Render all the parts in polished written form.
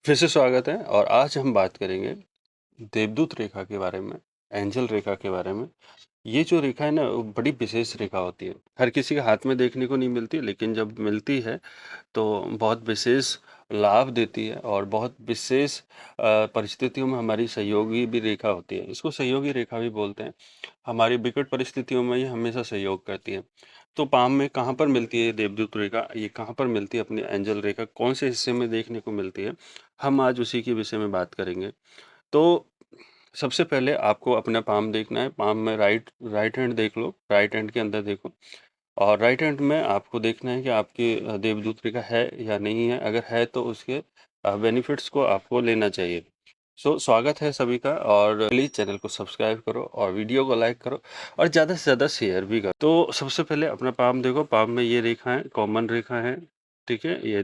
फिर से स्वागत है और आज हम बात करेंगे देवदूत रेखा के बारे में, एंजल रेखा के बारे में। ये जो रेखा है ना, वो बड़ी विशेष रेखा होती है। हर किसी के हाथ में देखने को नहीं मिलती, लेकिन जब मिलती है तो बहुत विशेष लाभ देती है और बहुत विशेष परिस्थितियों में हमारी सहयोगी भी रेखा होती है। इसको सहयोगी रेखा भी बोलते हैं। हमारी विकट परिस्थितियों में ये हमेशा सहयोग करती है। तो पाम में कहाँ पर मिलती है देवदूत रेखा, ये कहाँ पर मिलती है अपनी एंजल रेखा, कौन से हिस्से में देखने को मिलती है, हम आज उसी के विषय में बात करेंगे। तो सबसे पहले आपको अपना पाम देखना है। पाम में राइट राइट हैंड देख लो, राइट हैंड के अंदर देखो और राइट हैंड में आपको देखना है कि आपकी देवदूत रेखा है या नहीं है। अगर है तो उसके बेनिफिट्स को आपको लेना चाहिए। स्वागत है सभी का और प्लीज़ चैनल को सब्सक्राइब करो और वीडियो को लाइक करो और ज़्यादा से ज़्यादा शेयर भी करो। तो सबसे पहले अपना पाम देखो। पाम में ये रेखा है, कॉमन रेखा है, ठीक है। ये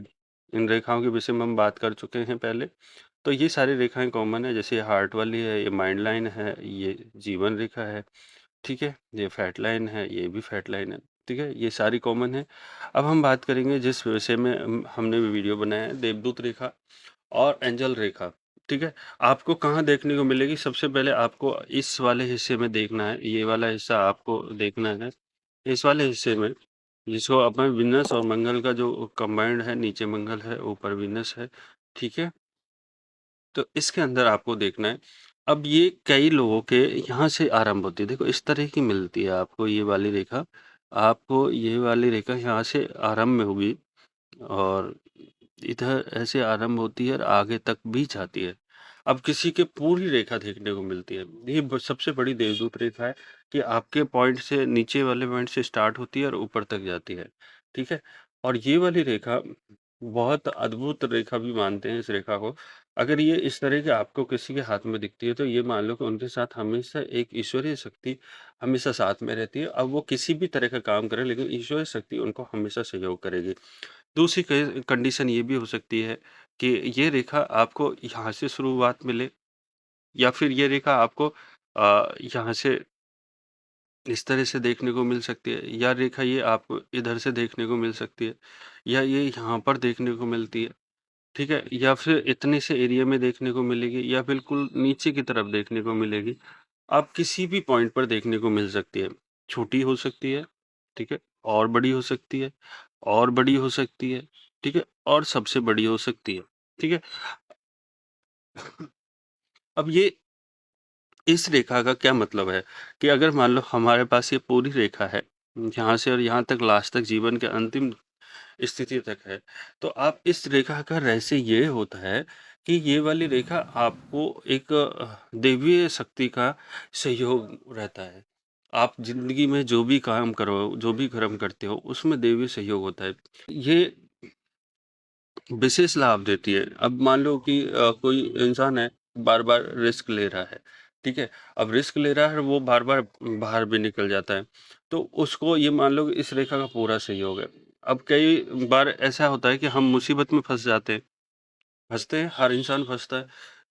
इन रेखाओं के विषय में हम बात कर चुके हैं पहले। तो ये सारी रेखाएं कॉमन है, जैसे हार्ट वाली है, ये माइंड लाइन है, ये जीवन रेखा है, ठीक है। ये फैट लाइन है, ये भी फैट लाइन है, ठीक है। ये सारी कॉमन है। अब हम बात करेंगे जिस विषय में हमने वीडियो बनाया है, देवदूत रेखा और एंजल रेखा, ठीक है। आपको कहाँ देखने को मिलेगी? सबसे पहले आपको इस वाले हिस्से में देखना है। ये वाला हिस्सा आपको देखना है। इस वाले हिस्से में, जिसको अपन विनस और मंगल का जो कंबाइंड है, नीचे मंगल है, ऊपर विनस है, ठीक है। तो इसके अंदर आपको देखना है। अब ये कई लोगों के यहाँ से आरंभ होती है। देखो इस तरह की मिलती है आपको ये वाली रेखा। आपको ये वाली रेखा यहाँ से आरंभ में होगी और इधर ऐसे आरंभ होती है और आगे तक भी जाती है। अब किसी के पूरी रेखा देखने को मिलती है। ये सबसे बड़ी देवदूत रेखा है कि आपके पॉइंट से, नीचे वाले पॉइंट से स्टार्ट होती है और ऊपर तक जाती है, ठीक है। और ये वाली रेखा बहुत अद्भुत रेखा भी मानते हैं इस रेखा को। अगर ये इस तरह के आपको किसी के हाथ में दिखती है तो ये मान लो कि उनके साथ हमेशा एक ईश्वरीय शक्ति हमेशा साथ में रहती है। अब वो किसी भी तरह का काम करें, लेकिन ईश्वरीय शक्ति उनको हमेशा सहयोग करेगी। दूसरी कंडीशन ये भी हो सकती है कि ये रेखा आपको यहाँ से शुरुआत मिले, या फिर ये रेखा आपको यहाँ से इस तरह से देखने को मिल सकती है, या रेखा ये आपको इधर से देखने को मिल सकती है, या ये यहाँ पर देखने को मिलती है, ठीक है। या फिर इतने से एरिया में देखने को मिलेगी, या बिल्कुल नीचे की तरफ देखने को मिलेगी। आप किसी भी पॉइंट पर देखने को मिल सकती है। छोटी हो सकती है, ठीक है, और बड़ी हो सकती है, और बड़ी हो सकती है, ठीक है, और सबसे बड़ी हो सकती है, ठीक है। अब ये इस रेखा का क्या मतलब है कि अगर मान लो हमारे पास ये पूरी रेखा है, यहाँ से और यहाँ तक, लास्ट तक, जीवन के अंतिम स्थिति तक है, तो आप इस रेखा का रहस्य ये होता है कि ये वाली रेखा आपको एक दैवीय शक्ति का सहयोग रहता है। आप ज़िंदगी में जो भी काम करो, जो भी कर्म करते हो, उसमें दैवीय सहयोग होता है। ये विशेष लाभ देती है। अब मान लो कि कोई इंसान है, बार-बार रिस्क ले रहा है, ठीक है? अब रिस्क ले रहा है, वो बार-बार बाहर भी निकल जाता है, तो उसको ये मान लो कि इस रेखा का पूरा सहयोग है। अब कई बार ऐसा होता है कि हम मुसीबत में फँस जाते हैं, फँसते हैं, हर इंसान फँसता है।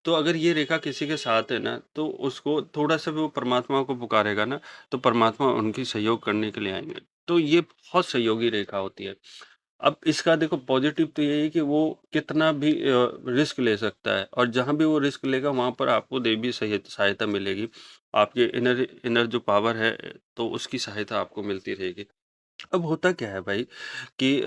तो अगर ये रेखा किसी के साथ है ना, तो उसको थोड़ा-सा भी वो परमात्मा को पुकारेगा ना, तो परमात्मा उनकी सहयोग करने के लिए आएँगे। तो ये बहुत सहयोगी रेखा होती है। अब इसका देखो पॉजिटिव तो ये है कि वो कितना भी रिस्क ले सकता है, और जहाँ भी वो रिस्क लेगा वहाँ पर आपको दैवीय सहायता मिलेगी। आपके इनर इनर जो पावर है, तो उसकी सहायता आपको मिलती रहेगी। अब होता क्या है भाई कि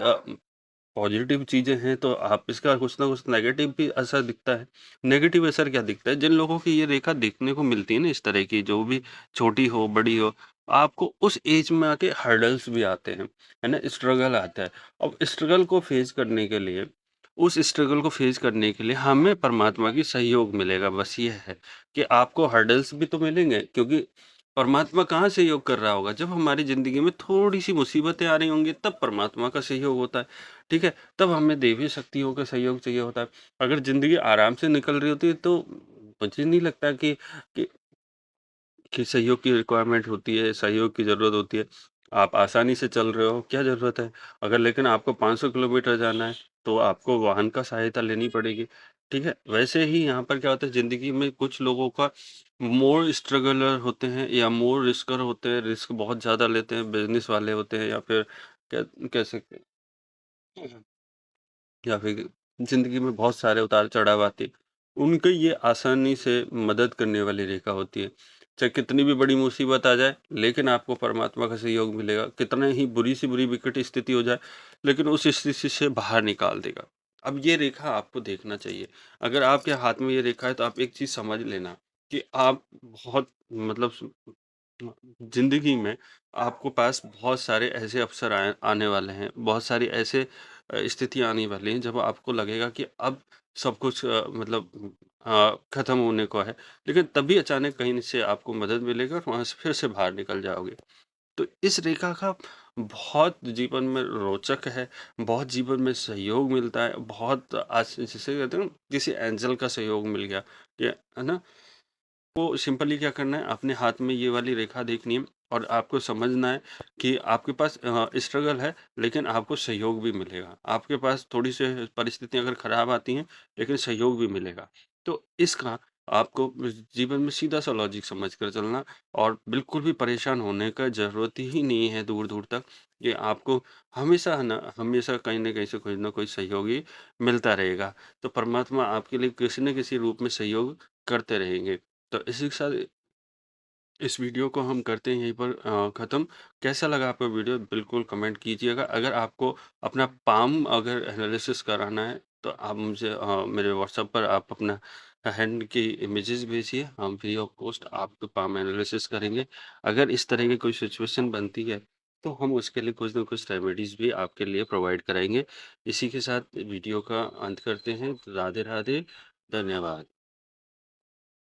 पॉजिटिव चीज़ें हैं तो आप इसका कुछ ना कुछ नेगेटिव भी असर दिखता है। नेगेटिव असर क्या दिखता है? जिन लोगों की ये रेखा देखने को मिलती है ना इस तरह की, जो भी छोटी हो, बड़ी हो, आपको उस एज में आके हर्डल्स भी आते हैं, है ना? स्ट्रगल आता है। अब स्ट्रगल को फेस करने के लिए, उस स्ट्रगल को फेस करने के लिए हमें परमात्मा की सहयोग मिलेगा, बस ये है कि आपको हर्डल्स भी तो मिलेंगे, क्योंकि परमात्मा कहाँ सहयोग कर रहा होगा? जब हमारी ज़िंदगी में थोड़ी-सी मुसीबतें आ रही होंगी, तब परमात्मा का सहयोग होता है। ठीक है? तब हमें दैवीय शक्तियों का सहयोग चाहिए होता है। अगर ज़िंदगी आराम से निकल रही होती है तो मुझे नहीं लगता कि कि सहयोग की रिक्वायरमेंट होती है, सहयोग की ज़रूरत होती है। आप आसानी से चल रहे हो, क्या ज़रूरत है? अगर लेकिन आपको 500 किलोमीटर जाना है, तो आपको वाहन का सहायता लेनी पड़ेगी, ठीक है? वैसे ही यहाँ पर क्या होता है, ज़िंदगी में कुछ लोगों का मोर स्ट्रगलर होते हैं या मोर रिस्कर होते हैं, रिस्क बहुत ज़्यादा लेते हैं, बिज़नेस वाले होते हैं, या फिर कह कह सकते हैं, या फिर ज़िंदगी में बहुत सारे उतार-चढ़ाव आते हैं, उनको ये आसानी से मदद करने वाली रेखा होती है। चाहे कितनी भी बड़ी मुसीबत आ जाए, लेकिन आपको परमात्मा का सहयोग मिलेगा। कितने ही बुरी से बुरी विकट स्थिति हो जाए, लेकिन उस स्थिति से बाहर निकाल देगा। अब ये रेखा आपको देखना चाहिए। अगर आपके हाथ में ये रेखा है, तो आप एक चीज़ समझ लेना कि आप बहुत मतलब ज़िंदगी में आपको पास बहुत सारे ऐसे अवसर आने वाले हैं, बहुत सारी ऐसे स्थितियाँ आने वाली हैं जब आपको लगेगा कि अब सब कुछ मतलब खत्म होने को है। लेकिन तभी अचानक कहीं से आपको मदद मिलेगी और वहाँ से फिर से बाहर निकल जाओगे। तो इस रेखा का बहुत जीवन में रोचक है, बहुत जीवन में सहयोग मिलता है, बहुत जिसे कहते हैं ना किसी एंजल का सहयोग मिल गया, ये है ना? को सिंपली क्या करना है, अपने हाथ में ये वाली रेखा देखनी है और आपको समझना है कि आपके पास स्ट्रगल है, लेकिन आपको सहयोग भी मिलेगा। आपके पास थोड़ी-सी परिस्थितियाँ अगर खराब आती हैं, लेकिन सहयोग भी मिलेगा। तो इसका आपको जीवन में सीधा-सा लॉजिक समझ कर चलना और बिल्कुल भी परेशान होने का ज़रूरत ही नहीं है दूर-दूर तक। ये आपको हमेशा है ना, हमेशा कहीं न कहीं से कोई न कोई सहयोगी मिलता रहेगा। तो परमात्मा आपके लिए किसी न किसी रूप में सहयोग करते रहेंगे। तो इसी के साथ इस वीडियो को हम करते हैं यहीं पर ख़त्म। कैसा लगा आपको वीडियो बिल्कुल कमेंट कीजिएगा। अगर आपको अपना पाम अगर एनालिसिस कराना है तो आप मुझे मेरे व्हाट्सएप पर आप अपना हैंड की इमेजेस भेजिए। हम फ्री ऑफ कॉस्ट आपको पाम एनालिसिस करेंगे। अगर इस तरह की कोई सिचुएशन बनती है तो हम उसके लिए कुछ न कुछ रेमेडीज़ भी आपके लिए प्रोवाइड कराएँगे। इसी के साथ वीडियो का अंत करते हैं। राधे-राधे, धन्यवाद।